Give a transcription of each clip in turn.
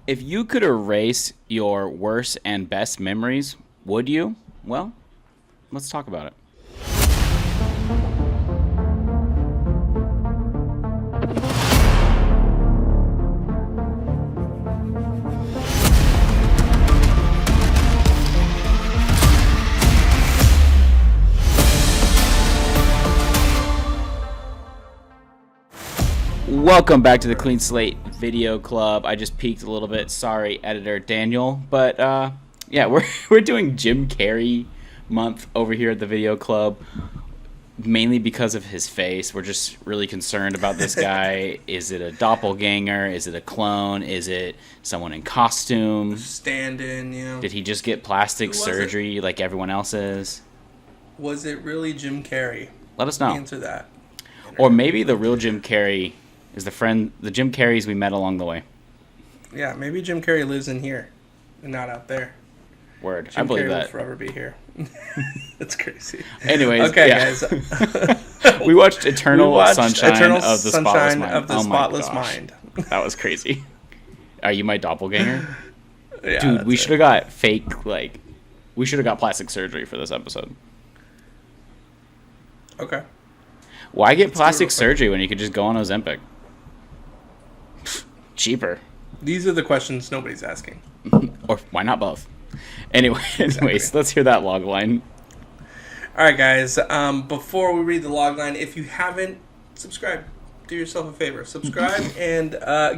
If you could erase your worst and best memories, would you? Well, let's talk about it. Welcome back to the Clean Slate Video Club. I just peeked a little bit. Sorry, editor Daniel. But yeah, we're doing Jim Carrey month over here at the Video Club, mainly because of his face. We're just really concerned about this guy. Is it a doppelganger? Is it a clone? Is it someone in costume? Stand-in, yeah. Did he just get plastic surgery like everyone else is? Was it really Jim Carrey? Let us know. Answer that. Or maybe the real Jim Carrey is the Jim Carreys we met along the way. Yeah, maybe Jim Carrey lives in here and not out there. Word. Jim I believe Carrey that. will forever be here. That's crazy. Anyways, okay, yeah. guys. We watched Eternal Sunshine of the Sunshine Spotless Mind. of the Spotless Mind. That was crazy. Are you my doppelganger? Yeah, dude, we should have got we should have got plastic surgery for this episode. Okay. Why get plastic surgery when you could just go on Ozempic? Cheaper. These are the questions nobody's asking. Or why not both? Anyways, let's hear that log line. All right, guys. Before we read the log line, if you haven't subscribed, do yourself a favor. Subscribe and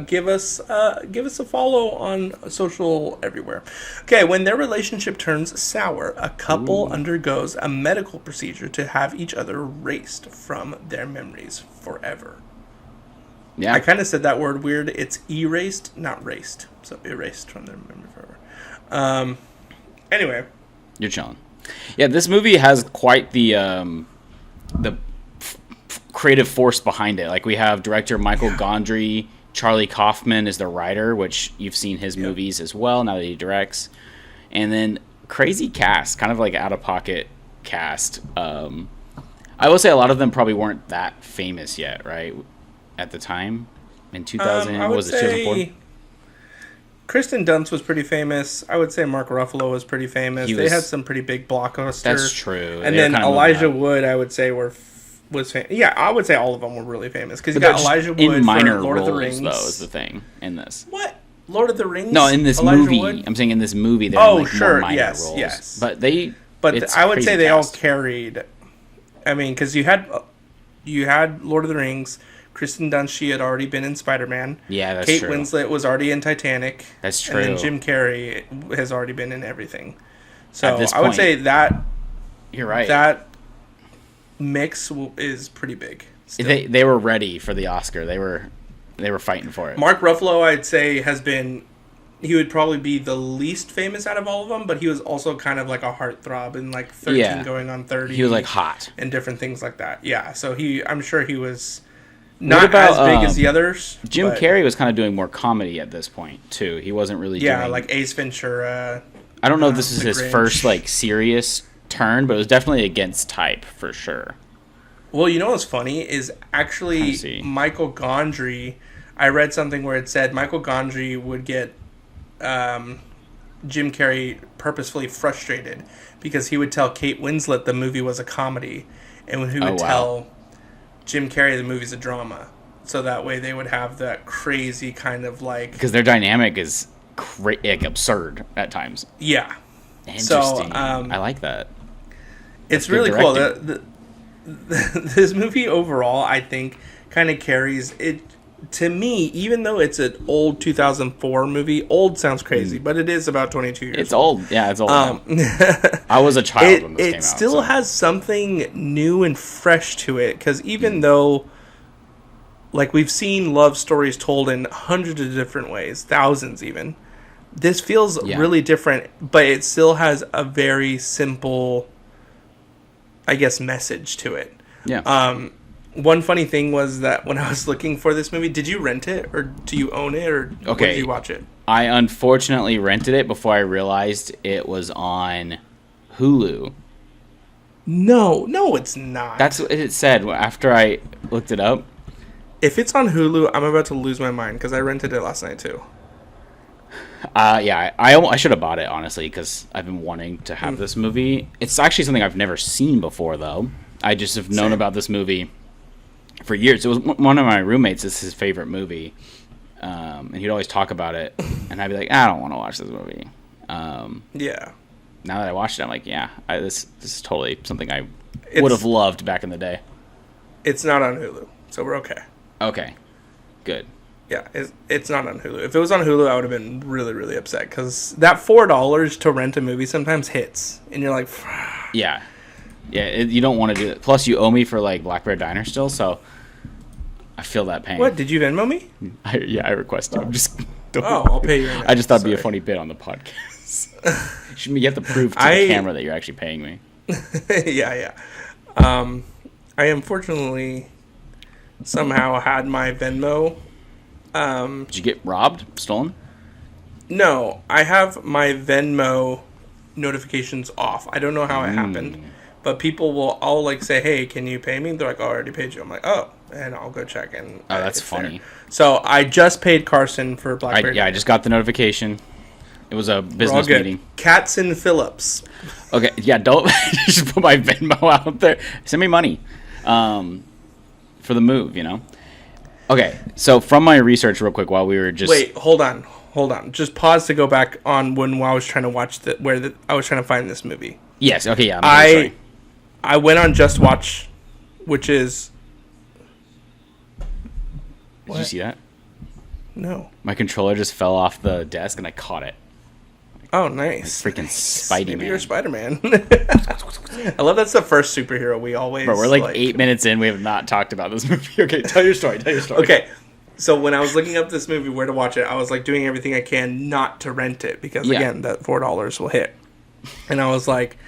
give us a follow on social everywhere. Okay, when their relationship turns sour, a couple undergoes a medical procedure to have each other erased from their memories forever. Yeah. I kind of said that word weird. It's erased, not raced. So erased from their memory forever. Anyway. You're chilling. Yeah, this movie has quite the creative force behind it. Like, we have director Michael Gondry. Charlie Kaufman is the writer, which you've seen his movies as well now that he directs. And then crazy cast, kind of like out-of-pocket cast. I will say a lot of them probably weren't that famous yet, right? At the time, in 2000, I would was it say 2004? Kristen Dunst was pretty famous. I would say Mark Ruffalo was pretty famous. They had some pretty big blockbusters. That's true. And then Elijah Wood, I would say, was famous. Yeah, I would say all of them were really famous because you got Elijah Wood in minor for Lord roles, of the Rings. Though, is the thing in this. What? Lord of the Rings? No, in this Elijah movie. Wood? I'm saying in this movie, they're in more minor roles. Yes. But I would say they all carried. I mean, because you had Lord of the Rings. Kristen Dunst, she had already been in Spider-Man. Yeah, that's Kate true. Winslet was already in Titanic. That's true. And then Jim Carrey has already been in everything. So I would say that you're right. That mix is pretty big. Still. They were ready for the Oscar. They were fighting for it. Mark Ruffalo, I'd say, he would probably be the least famous out of all of them, but he was also kind of like a heartthrob in like 13 going on 30. He was like hot. And different things like that. Yeah, so I'm sure he was not as big as the others. Jim Carrey was kind of doing more comedy at this point, too. He wasn't really doing... like Ace Ventura. I don't know if this is his Grinch. first like serious turn, but it was definitely against type for sure. Well, you know what's funny is actually Michael Gondry. I read something where it said Michael Gondry would get Jim Carrey purposefully frustrated because he would tell Kate Winslet the movie was a comedy, and he would tell Jim Carrey the movie's a drama. So that way they would have that crazy kind of like... Because their dynamic is like absurd at times. Yeah. Interesting. So, I like that. It's really cool. This movie overall, I think, kind of carries it. To me, even though it's an old 2004 movie, old sounds crazy, but it is about 22 years It's old. Yeah, it's old. I was a child when this came out. It still has something new and fresh to it, because even though, like, we've seen love stories told in hundreds of different ways, thousands even, this feels really different, but it still has a very simple, I guess, message to it. Yeah. One funny thing was that when I was looking for this movie, did you rent it or do you own it or did you watch it? I unfortunately rented it before I realized it was on Hulu. No, it's not. That's what it said after I looked it up. If it's on Hulu, I'm about to lose my mind because I rented it last night too. Yeah, I should have bought it, honestly, because I've been wanting to have this movie. It's actually something I've never seen before, though. I just have known about this movie for years. It was one of my roommates. It's his favorite movie, and he'd always talk about it, and I'd be like, I don't want to watch this movie. Yeah. Now that I watched it, I'm like, yeah, this is totally something I would have loved back in the day. It's not on Hulu, so we're okay. Okay, good. Yeah, it's not on Hulu. If it was on Hulu, I would have been really, really upset, because that $4 to rent a movie sometimes hits, and you're like, yeah, you don't want to do it. Plus, you owe me for like Black Bear Diner still, so I feel that pain. What, did you Venmo me? I request you. I'm just. I'll pay you. I just thought it'd be a funny bit on the podcast. You have to prove to the camera that you're actually paying me. Yeah. I unfortunately somehow had my Venmo. Did you get robbed? Stolen? No, I have my Venmo notifications off. I don't know how it happened, but I'll like say, hey, can you pay me? They're like, oh, I already paid you. I'm like, oh, and I'll go check. And that's funny. There. So I just paid Carson for BlackBerry. I just got the notification. It was a business meeting. Katzen Phillips. Okay, yeah, don't just put my Venmo out there. Send me money for the move, you know? Okay, so from my research real quick while we were just... Wait, hold on. Just pause to go back on when I was trying to watch I was trying to find this movie. Yes, okay, yeah. I'm sorry. I went on Just Watch, which is... Did you see that? No. My controller just fell off the desk and I caught it. Oh, nice. Like freaking Spidey-Man. Maybe you're Spider-Man. I love that's the first superhero we always... Bro, we're like 8 minutes in. We have not talked about this movie. Okay, tell your story. Okay, so when I was looking up this movie, where to watch it, I was like doing everything I can not to rent it. Because, again, that $4 will hit. And I was like...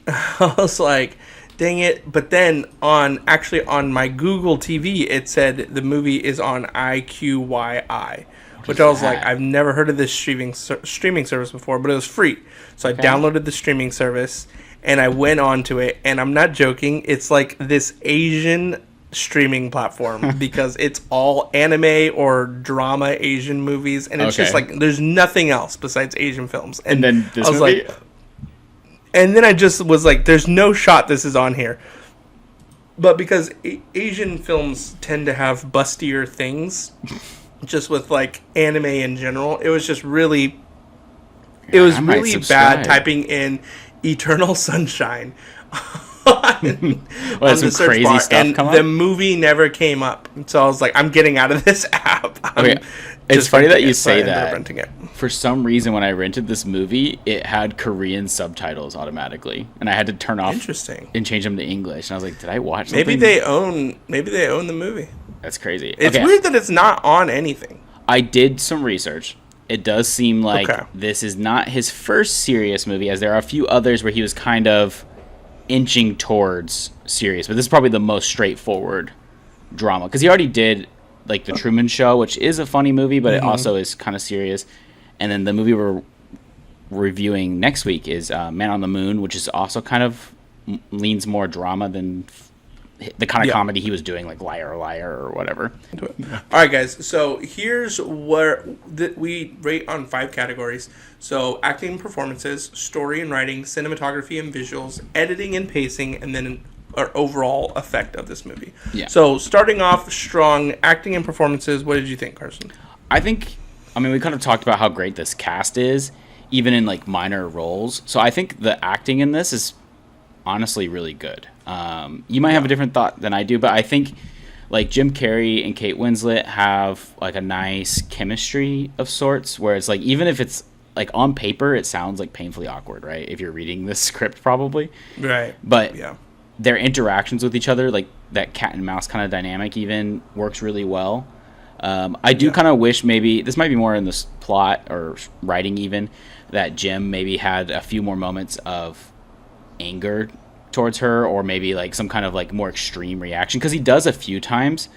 I was like, dang it. But then on my Google TV, it said the movie is on IQYI. Which I was like, I've never heard of this streaming service before, but it was free. So I downloaded the streaming service, and I went on to it, and I'm not joking, it's like this Asian streaming platform, because it's all anime or drama Asian movies, and it's just like, there's nothing else besides Asian films. And then this movie? Like, and then I just was like, there's no shot this is on here. But because Asian films tend to have bustier things... just with like anime in general, it was just really bad typing in Eternal Sunshine on the search bar, and the movie never came up. So I was like, I'm getting out of this app. It's funny that you say that. Renting it. For some reason, when I rented this movie, it had Korean subtitles automatically, and I had to turn off and change them to English. And I was like, did I watch something? Maybe they own the movie. That's crazy. It's weird that it's not on anything. I did some research. It does seem like this is not his first serious movie, as there are a few others where he was kind of inching towards serious. But this is probably the most straightforward drama. Because he already did like The Truman Show, which is a funny movie, but it also is kind of serious. And then the movie we're reviewing next week is Man on the Moon, which is also kind of leans more drama than... the kind of comedy he was doing, like Liar Liar or whatever. All right, guys. So here's where we rate on 5 categories. So acting and performances, story and writing, cinematography and visuals, editing and pacing, and then our overall effect of this movie. Yeah. So starting off strong, acting and performances, what did you think, Carson? I mean, we kind of talked about how great this cast is, even in like minor roles. So I think the acting in this is honestly really good. You might have a different thought than I do, but I think like Jim Carrey and Kate Winslet have like a nice chemistry of sorts, where it's like, even if it's like on paper, it sounds like painfully awkward, right? If you're reading this script, probably. Right. But their interactions with each other, like that cat and mouse kind of dynamic, even works really well. I do kind of wish maybe this might be more in the plot or writing, even that Jim maybe had a few more moments of anger towards her, or maybe like some kind of like more extreme reaction, because he does a few times,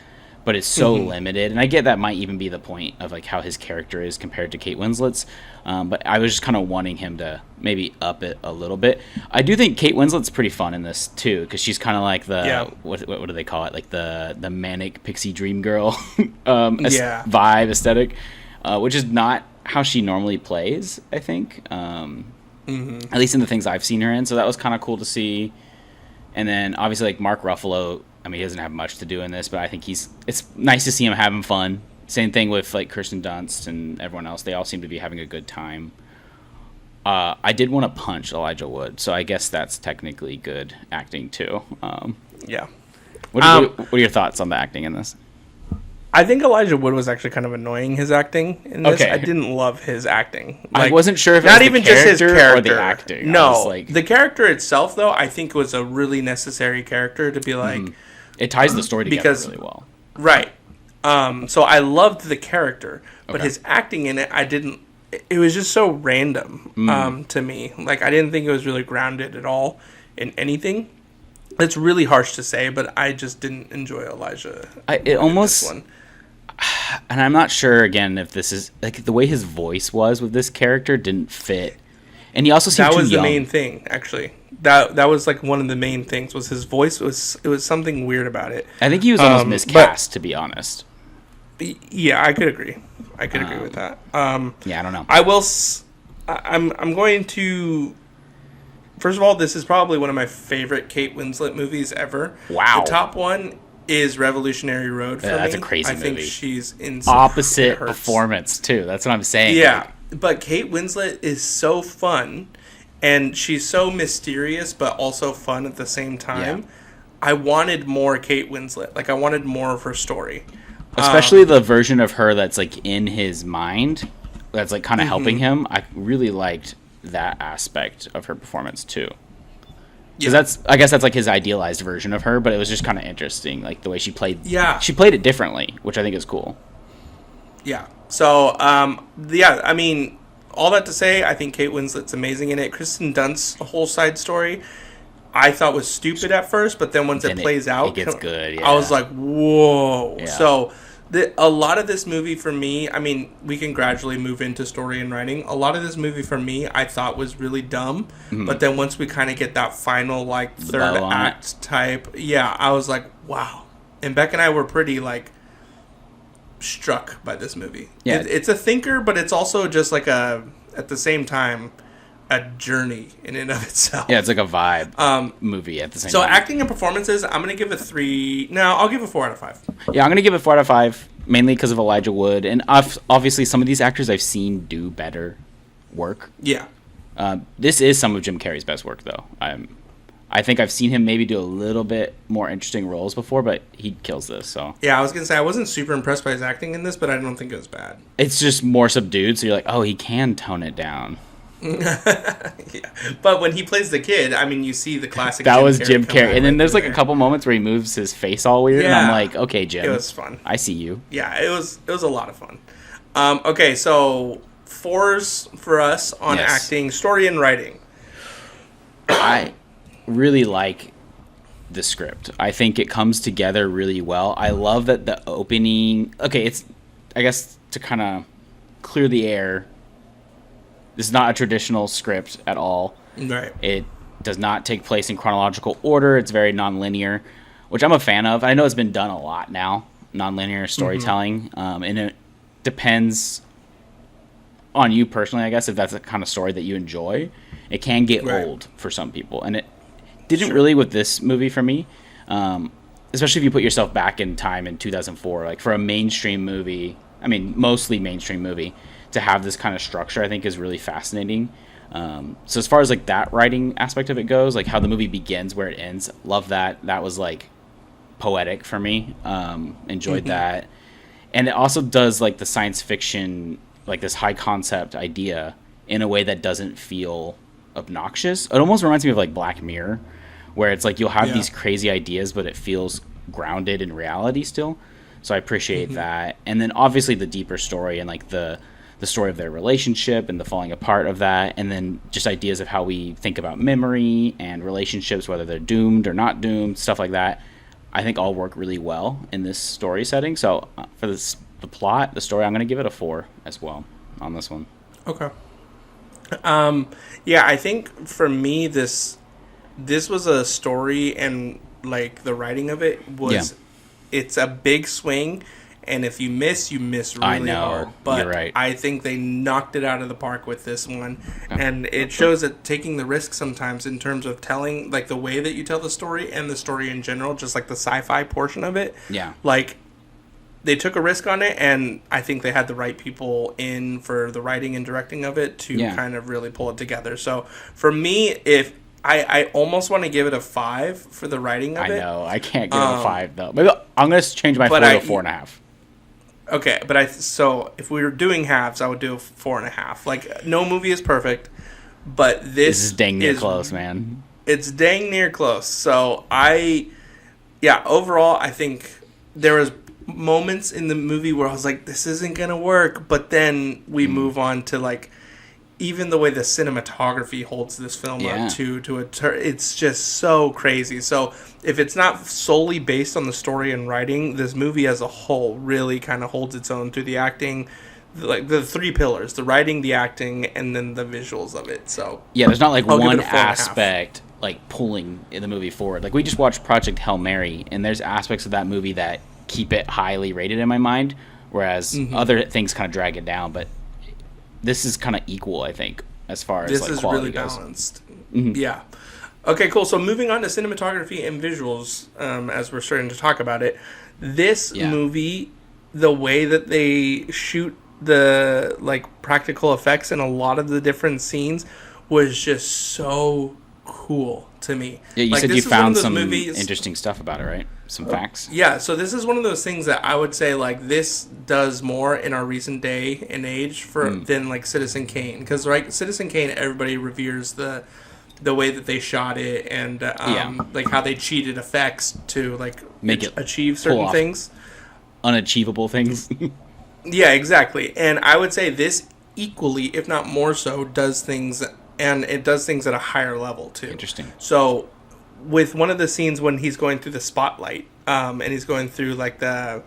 but it's so limited. And I get that might even be the point of like how his character is compared to Kate Winslet's, but I was just kind of wanting him to maybe up it a little bit. I do think Kate Winslet's pretty fun in this too, because she's kind of like the what do they call it, like the manic pixie dream girl vibe aesthetic. which is not how she normally plays, I think. At least in the things I've seen her in. So that was kind of cool to see. And then obviously like Mark Ruffalo, I mean, he doesn't have much to do in this, but I think it's nice to see him having fun. Same thing with like Kirsten Dunst and everyone else. They all seem to be having a good time. I did want to punch Elijah Wood, so I guess that's technically good acting too. Yeah. What are your thoughts on the acting in this? I think Elijah Wood was actually kind of annoying, his acting in this. Okay. I didn't love his acting. I wasn't sure if it not was even the just his character or the acting. No, the character itself, though, I think was a really necessary character to be like. It ties the story together really well. Right. So I loved the character, but his acting in it, I didn't. It was just so random to me. Like, I didn't think it was really grounded at all in anything. It's really harsh to say, but I just didn't enjoy Elijah. It almost. This one. And I'm not sure, again, if this is... Like, the way his voice was with this character didn't fit. And he also seemed too young. That was the main thing, actually. That was, like, one of the main things, was his voice. It was something weird about it. I think he was almost miscast, to be honest. Yeah, I could agree. I could agree with that. Yeah, I don't know. I'm going to... First of all, this is probably one of my favorite Kate Winslet movies ever. Wow. The top one is Revolutionary Road for me. That's a crazy movie. I think she's insane. Opposite performance, too. That's what I'm saying. Yeah, but Kate Winslet is so fun, and she's so mysterious, but also fun at the same time. Yeah. I wanted more Kate Winslet. Like, I wanted more of her story. Especially the version of her that's, like, in his mind, that's, like, kind of helping him. I really liked that aspect of her performance, too. Because I guess that's like his idealized version of her, but it was just kind of interesting, like the way she played. Yeah, she played it differently, which I think is cool. Yeah. So, I mean, all that to say, I think Kate Winslet's amazing in it. Kristen Dunst's whole side story, I thought was stupid at first, but then once it plays out, it gets good. Yeah. I was like, whoa. Yeah. So, a lot of this movie for me, I mean, we can gradually move into story and writing. A lot of this movie for me, I thought was really dumb. But then once we kind of get that final, like, third act type, I was like, wow. And Beck and I were pretty, like, struck by this movie. Yeah. It's a thinker, but it's also just like at the same time, a journey in and of itself. Yeah, it's like a vibe movie at the same time. So acting and performances, I'm going to give it 3. No, I'll give it 4 out of 5. Yeah, I'm going to give it 4 out of 5, mainly because of Elijah Wood. And obviously some of these actors I've seen do better work. Yeah. This is some of Jim Carrey's best work, though. I think I've seen him maybe do a little bit more interesting roles before, but he kills this. So yeah, I was going to say, I wasn't super impressed by his acting in this, but I don't think it was bad. It's just more subdued, so you're like, oh, he can tone it down. Yeah, but when he plays the kid, I mean, you see the classic. That was Jim Carrey, and then there's like a couple moments where he moves his face all weird, and I'm like, okay, Jim, it was fun. I see you. Yeah, it was a lot of fun. Okay, so 4s for us on acting, story, and writing. I really like the script. I think it comes together really well. I love that the opening. Okay, it's, I guess, to kind of clear the air. This is not a traditional script at all. Right. It does not take place in chronological order. It's very nonlinear, which I'm a fan of. I know it's been done a lot now, nonlinear storytelling, and it depends on you personally, I guess, if that's the kind of story that you enjoy. It can get old for some people, and it didn't really with this movie for me, especially if you put yourself back in time in 2004. Like, for a mainstream movie, I mean, mostly mainstream movie, to have this kind of structure, I think, is really fascinating. So as far as like that writing aspect of it goes, like how the movie begins, where it ends, love that. That was like poetic for me. Enjoyed that. And it also does like the science fiction, like this high concept idea in a way that doesn't feel obnoxious. It almost reminds me of like Black Mirror, where it's like you'll have these crazy ideas, but it feels grounded in reality still. So I appreciate that. And then obviously the deeper story and like the story of their relationship and the falling apart of that, and then just ideas of how we think about memory and relationships, whether they're doomed or not doomed, stuff like that, I think all work really well in this story setting. So for the plot, the story, I'm going to give it a 4 as well on this one. Okay. Yeah, I think for me, this was a story, and like the writing of it was, it's a big swing. and if you miss, you miss really I know, hard. But you're right. I think they knocked it out of the park with this one, and it shows that taking the risk sometimes in terms of telling, like the way that you tell the story and the story in general, just like the sci-fi portion of it. Yeah. Like, they took a risk on it, and I think they had the right people in for the writing and directing of it to kind of really pull it together. So for me, if I almost want to give it a 5 for the writing of it. I know. I can't give it a 5, though. Maybe I'm going to change my 4 to a 4.5. Okay, but so if we were doing halves, I would do a 4.5. Like, no movie is perfect, but this is dang near close, man. It's dang near close. So overall, I think there was moments in the movie where I was like, this isn't gonna work, but then we move on to like even the way the cinematography holds this film up it's just so crazy. So if it's not solely based on the story and writing, this movie as a whole really kind of holds its own through the acting, like the 3 pillars: the writing, the acting, and then the visuals of it. So there's not like one aspect like pulling in the movie forward. Like, we just watched Project Hail Mary, and there's aspects of that movie that keep it highly rated in my mind, whereas other things kind of drag it down. But this is kind of equal, I think, as far as this like is quality really goes. balanced. Yeah. Okay, cool. So moving on to cinematography and visuals, as we're starting to talk about it, this movie, the way that they shoot the like practical effects in a lot of the different scenes was just so cool to me. Yeah, you like, said you found some interesting stuff about it, right? Some facts. Yeah, so this is one of those things that I would say like this does more in our recent day and age than like Citizen Kane, because Citizen Kane, everybody reveres the way that they shot it and like how they cheated effects to like make it achieve certain things, unachievable things. Yeah, exactly. And I would say this equally, if not more so, does things, and it does things at a higher level too. Interesting. So with one of the scenes when he's going through the spotlight, and he's going through like the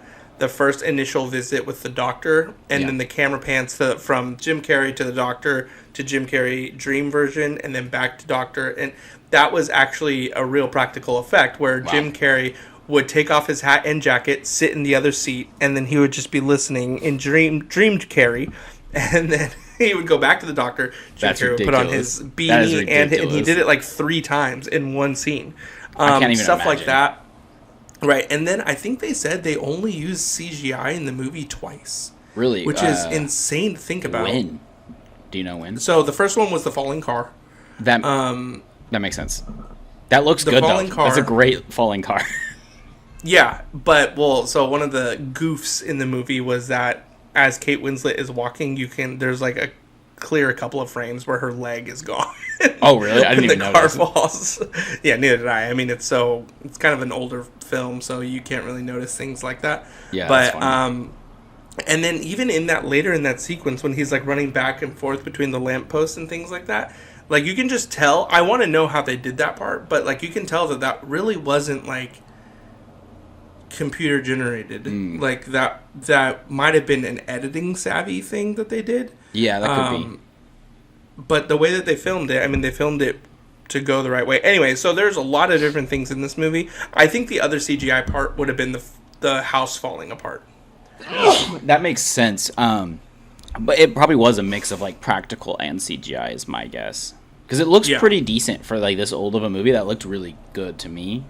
first initial visit with the doctor, and then the camera pans from Jim Carrey to the doctor to Jim Carrey dream version, and then back to doctor, and that was actually a real practical effect where Jim Carrey would take off his hat and jacket, sit in the other seat, and then he would just be listening in dreamed Carrey, and then he would go back to the doctor. Jim Carrey would put on his beanie, and he did it like 3 times in one scene. I can't even stuff imagine. like that. Right, and then I think they said they only used CGI in the movie twice. Really? Which is insane to think about. When? Do you know when? So the first one was the falling car. That makes sense. That looks good, though. That's a great falling car. Yeah, but, so one of the goofs in the movie was that as Kate Winslet is walking, there's like a couple of frames where her leg is gone. Oh, really? I didn't even know. The car falls. Yeah, neither did I. I mean, it's kind of an older film, so you can't really notice things like that. Yeah, but and then even later in that sequence when he's like running back and forth between the lampposts and things like that, like you can just tell. I want to know how they did that part, but like you can tell that really wasn't like computer generated. Like that might have been an editing savvy thing that they did. Yeah, that could be. But the way that they filmed it, I mean, they filmed it to go the right way. Anyway, so there's a lot of different things in this movie. I think the other CGI part would have been the house falling apart. That makes sense. But it probably was a mix of like practical and CGI is my guess. Because it looks pretty decent for like this old of a movie. That looked really good to me.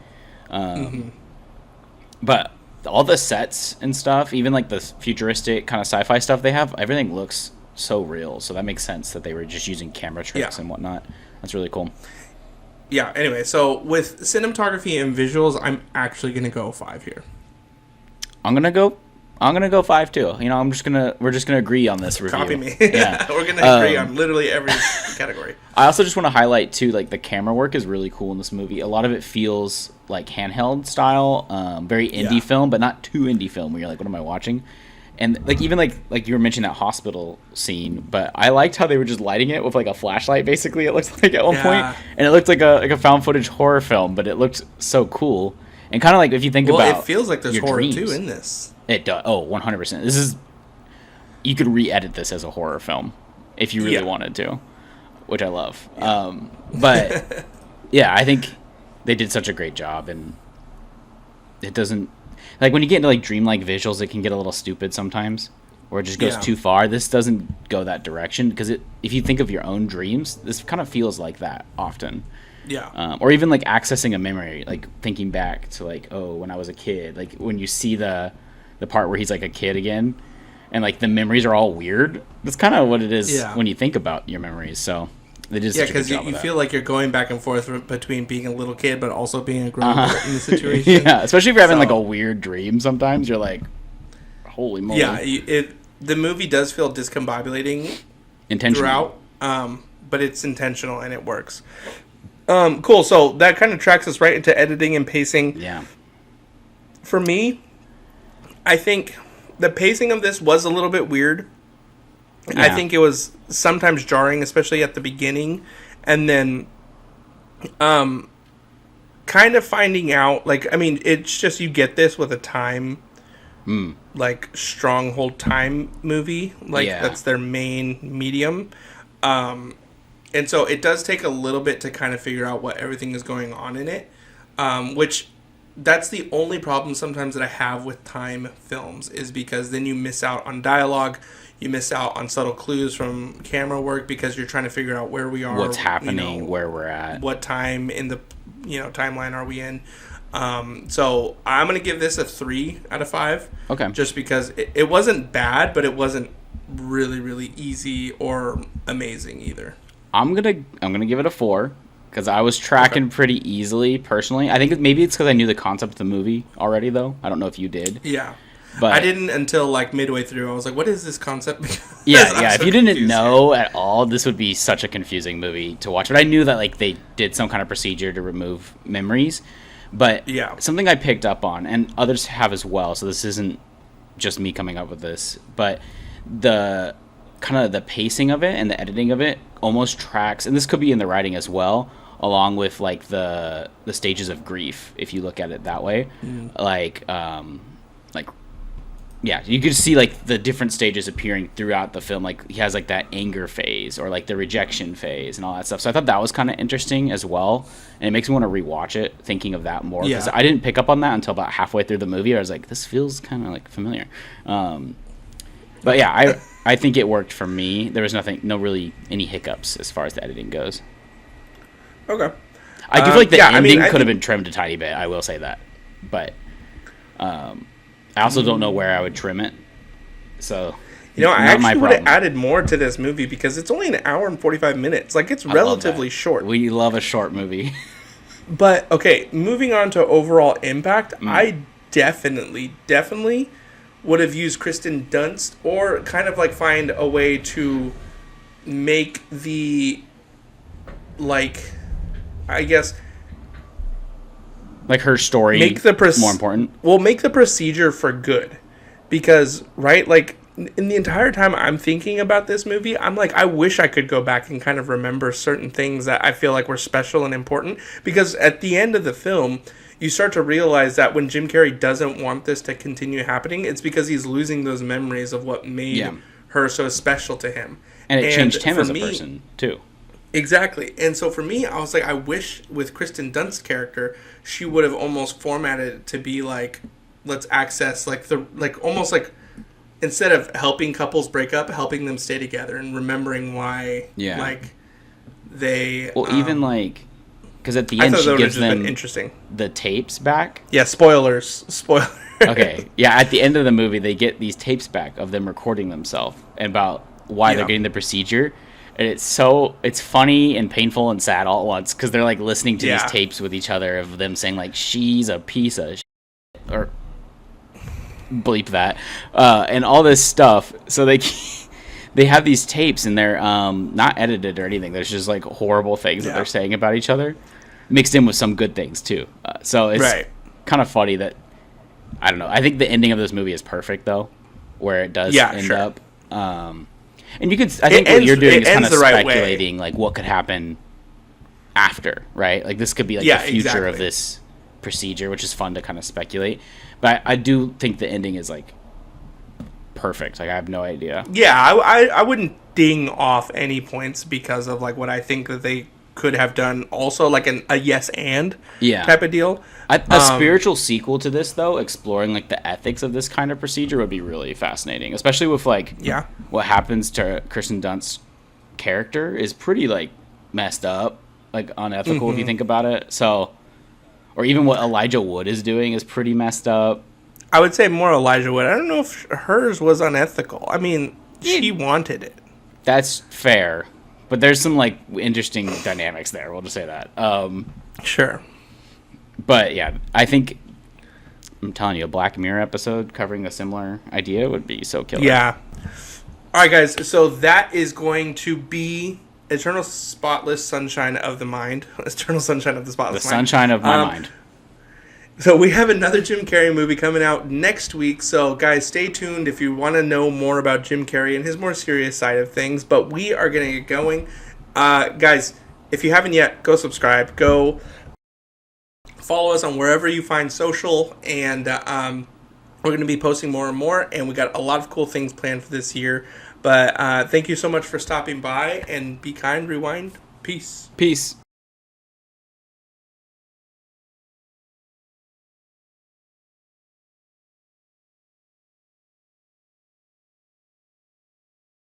But all the sets and stuff, even like the futuristic kind of sci-fi stuff they have, everything looks so real. So that makes sense that they were just using camera tricks and whatnot. That's really cool. Yeah, anyway, so with cinematography and visuals, I'm actually going to go 5 here. I'm going to go 5 too. You know, we're just gonna agree on this review. Copy me. Yeah. We're gonna agree on literally every category. I also just want to highlight too, like the camera work is really cool in this movie. A lot of it feels like handheld style, very indie film, but not too indie film where you're like, what am I watching? And like even like you were mentioning that hospital scene, but I liked how they were just lighting it with like a flashlight. Basically, it looked like at one point, and it looked like a found footage horror film, but it looked so cool. And kind of like if you think about, it feels like there's horror dreams, too in this. It does. Oh, 100%. This is, you could re-edit this as a horror film if you really wanted to, which I love. Yeah. But yeah, I think they did such a great job, and it doesn't. like when you get into like dreamlike visuals, it can get a little stupid sometimes, or it just goes too far. This doesn't go that direction because if you think of your own dreams, this kind of feels like that often. Yeah. Or even like accessing a memory, like thinking back to like, oh, when I was a kid, like when you see the part where he's like a kid again, and like the memories are all weird. That's kind of what it is when you think about your memories. So they did such a good job because you of feel like you're going back and forth between being a little kid but also being a grown up in the situation. Yeah, especially if you're having like a weird dream. Sometimes you're like, holy moly. Yeah, the movie does feel discombobulating throughout, but it's intentional and it works. Cool. So that kind of tracks us right into editing and pacing. Yeah. For me, I think the pacing of this was a little bit weird. Yeah. I think it was sometimes jarring, especially at the beginning. And then kind of finding out, like, I mean, it's just you get this with a time, like, stronghold time movie. Like, that's their main medium. And so it does take a little bit to kind of figure out what everything is going on in it, which that's the only problem sometimes that I have with time films is because then you miss out on dialogue, you miss out on subtle clues from camera work because you're trying to figure out where we are, what's happening, where we're at, what time in the timeline are we in. So I'm gonna give this a 3 out of 5. Okay, just because it wasn't bad, but it wasn't really really easy or amazing either. I'm gonna give it a 4 because I was tracking pretty easily personally. I think maybe it's because I knew the concept of the movie already, though. I don't know if you did. Yeah, but I didn't until like midway through. I was like, "What is this concept?" yeah. If you didn't know at all, this would be such a confusing movie to watch. But I knew that like they did some kind of procedure to remove memories. But something I picked up on, and others have as well. So this isn't just me coming up with this, but the kind of the pacing of it and the editing of it almost tracks, and this could be in the writing as well, along with like the stages of grief, if you look at it that way. You could see like the different stages appearing throughout the film. Like he has like that anger phase or like the rejection phase and all that stuff. So I thought that was kind of interesting as well, and it makes me want to rewatch it thinking of that more, because I didn't pick up on that until about halfway through the movie. I was like, this feels kind of like familiar. But yeah, I think it worked for me. There was no really any hiccups as far as the editing goes. Okay. I do feel like the ending could have been trimmed a tiny bit. I will say that, but I also don't know where I would trim it. So I actually would have added more to this movie because it's only an hour and 45 minutes. Like it's relatively short. We love a short movie. But okay, moving on to overall impact, I definitely would have used Kristen Dunst, or kind of like find a way to make the, like, I guess, like her story more important. Well, make the procedure for good, because like in the entire time I'm thinking about this movie, I'm like, I wish I could go back and kind of remember certain things that I feel like were special and important, because at the end of the film you start to realize that when Jim Carrey doesn't want this to continue happening, it's because he's losing those memories of what made her so special to him. And it changed him as a person, too. Exactly. And so for me, I was like, I wish with Kristen Dunst's character, she would have almost formatted it to be like, let's access, like, almost like, instead of helping couples break up, helping them stay together and remembering why, like, they... Well, even, like... Because at the end, she gives them the tapes back. Yeah, spoilers. Okay, yeah, at the end of the movie, they get these tapes back of them recording themselves and about why they're getting the procedure. And it's funny and painful and sad all at once, because they're like listening to these tapes with each other of them saying like, she's a piece of shit, or bleep that, and all this stuff. So they have these tapes, and they're not edited or anything. There's just like horrible things that they're saying about each other, mixed in with some good things too. So it's kind of funny that, I don't know. I think the ending of this movie is perfect though, where it does end up. And you could, I think what you're doing is kind of speculating like what could happen after, right? Like this could be like the future of this procedure, which is fun to kind of speculate. But I do think the ending is like perfect. Like I have no idea. Yeah, I wouldn't ding off any points because of like what I think that they could have done also, like a yes and Yeah. type of deal. A spiritual sequel to this, though, exploring like the ethics of this kind of procedure would be really fascinating, especially with like what happens to Kirsten Dunst's character is pretty like messed up, like unethical if you think about it. So, or even what Elijah Wood is doing is pretty messed up. I would say more Elijah Wood. I don't know if hers was unethical. I mean, she wanted it. That's fair, but there's some like interesting dynamics there. We'll just say that. Sure. But yeah, I think I'm telling you, a Black Mirror episode covering a similar idea would be so killer. Yeah. All right, guys. So that is going to be Eternal Spotless Sunshine of the Mind. Eternal Sunshine of the Spotless Mind. The sunshine of my mind. So we have another Jim Carrey movie coming out next week. So guys, stay tuned if you want to know more about Jim Carrey and his more serious side of things. But we are going to get going. Guys, if you haven't yet, go subscribe. Go follow us on wherever you find social. And we're going to be posting more and more. And we got a lot of cool things planned for this year. But thank you so much for stopping by. And be kind, rewind. Peace. Peace.